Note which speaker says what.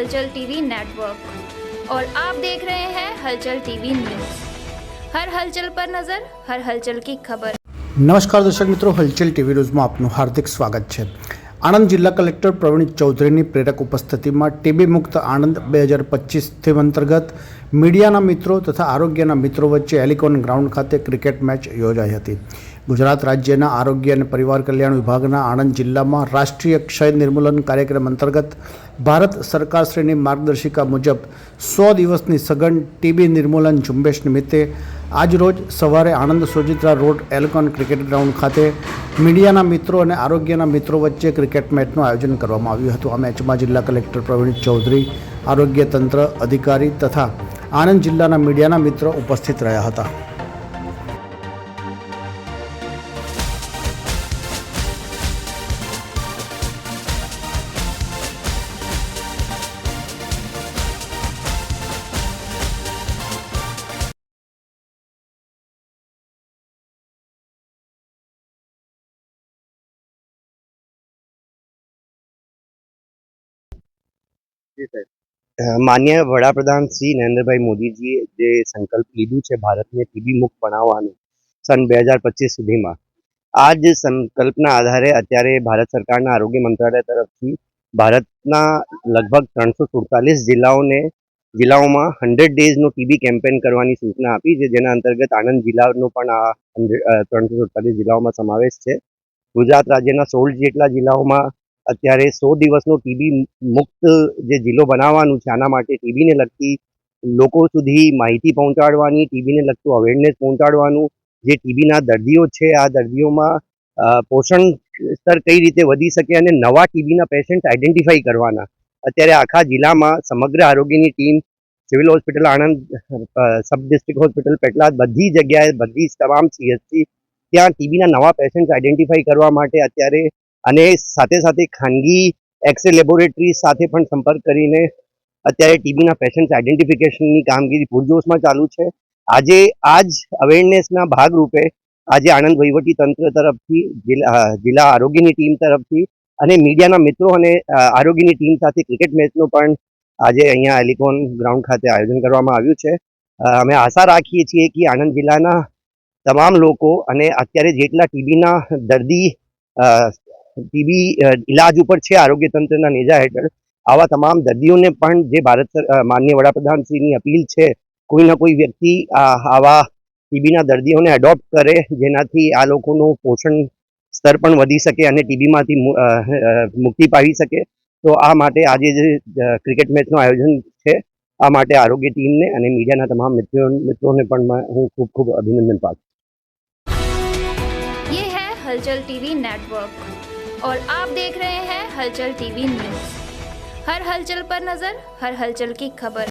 Speaker 1: हलचल TV network और आप देख रहे हैं हलचल टीवी न्यूज़। हर हलचल पर नजर, हर हलचल की खबर।
Speaker 2: नमस्कार दर्शक मित्रों, हलचल टीवी न्यूज़ में आपનું हार्दिक સ્વાગત છે। આણંદ જિલ્લા કલેક્ટર પ્રવીણ ચૌધરીની પ્રેરક ઉપસ્થિતિમાં ટીબી મુક્ત આણંદ 2025 થીમ અંતર્ગત મીડિયાના મિત્રો તથા આરોગ્યના મિત્રો વચ્ચે એલિકોન ગ્રાઉન્ડ ખાતે ક્રિકેટ મેચ યોજાઈ હતી। ગુજરાત રાજ્યના આરોગ્ય અને પરિવાર કલ્યાણ વિભાગના આણંદ જિલ્લામાં રાષ્ટ્રીય ક્ષય નિર્મૂલન કાર્યક્રમ અંતર્ગત ભારત સરકારશ્રીની માર્ગદર્શિકા મુજબ 100 દિવસની સઘન ટીબી નિર્મૂલન ઝુંબેશ નિમિત્તે આજરોજ સવારે Anand Sojitra road Elecon cricket ground ખાતે મીડિયાના મિત્રો અને આરોગ્યના મિત્રો વચ્ચે ક્રિકેટ મેચનું આયોજન કરવામાં આવ્યું હતું। આ મેચમાં જિલ્લા કલેક્ટર પ્રવીણ ચૌધરી, આરોગ્ય તંત્ર અધિકારી તથા આણંદ જિલ્લાના મીડિયાના મિત્રો ઉપસ્થિત રહ્યા હતા।
Speaker 3: માન્ય વડાપ્રધાન શ્રી નરેન્દ્રભાઈ મોદીજીએ જે સંકલ્પ લીધું છે ભારતને ટીબી મુક્ત બનાવવાનું સન 2025 સુધીમાં, આ જ સંકલ્પના આધારે અત્યારે ભારત સરકારના આરોગ્ય મંત્રાલય તરફથી ભારતના લગભગ 347 જિલ્લાઓમાં 100 ડેઝનો ટીબી કેમ્પેન કરવાની સૂચના આપી છે, જેના અંતર્ગત આણંદ જિલ્લાનો પણ આ 347 જિલ્લાઓમાં સમાવેશ છે। ગુજરાત રાજ્યના 16 જેટલા જિલ્લાઓમાં અત્યારે 100 દિવસનો ટીબી મુક્ત જે જિલ્લો બનાવવાનું છે, આના માટે ટીબીને લગતી લોકો સુધી માહિતી પહોંચાડવાની, ટીબીને લગતું અવેરનેસ પહોંચાડવાનું, જે ટીબીના દર્દીઓ છે આ દર્દીઓમાં પોષણ સ્તર કઈ રીતે વધી શકે અને નવા ટીબીના પેશન્ટ આઈડેન્ટિફાઈ કરવાના। અત્યારે આખા જિલ્લામાં સમગ્ર આરોગ્યની team civil hospital Anand, sub district hospital Petlad, બધી જગ્યાએ બધી તમામ સીએચસી ત્યાં ટીબીના નવા પેશન્ટ આઈડેન્ટિફાઈ કરવા માટે અત્યારે અને સાથે સાથે ખાનગી એક્સરે લેબોરેટરી સાથે પણ સંપર્ક કરીને અત્યારે ટીબીના પેશન્ટ આઈડેન્ટિફિકેશનની કામગીરી પૂરજોશમાં ચાલુ છે। આજે આ જ અવેરનેસના ભાગરૂપે આજે આણંદ વહીવટી તંત્ર તરફથી, જિલ્લા આરોગ્યની ટીમ તરફથી અને મીડિયાના મિત્રો અને આરોગ્યની ટીમ સાથે ક્રિકેટ મેચનું પણ આજે અહીંયા એલિકોન ગ્રાઉન્ડ ખાતે આયોજન કરવામાં આવ્યું છે। અમે આશા રાખીએ છીએ કે આણંદ જિલ્લાના તમામ લોકો અને અત્યારે જેટલા ટીબીના દર્દી ટીબી ઇલાજ ઉપર છે આરોગ્ય તંત્રના નેજા હેઠળ, આવા તમામ દર્દીઓને પણ જે માનનીય વડાપ્રધાનશ્રીની અપીલ છે, કોઈના કોઈ વ્યક્તિ આવા ટીબીના દર્દીઓને એડોપ્ટ કરે, જેનાથી આ લોકોનું પોષણ સ્તર પણ વધી શકે અને ટીબીમાંથી મુક્તિ પાવી શકે। તો આ માટે આજે જે ક્રિકેટ મેચનું આયોજન છે, આ માટે આરોગ્ય ટીમને અને મીડિયાના તમામ મિત્રોને પણ હું ખૂબ ખૂબ અભિનંદન પાઠવું।
Speaker 1: ये है हलचल टीवी नेटवर्क और आप देख रहे हैं हलचल टीवी न्यूज़। हर हलचल पर नजर, हर हलचल की खबर।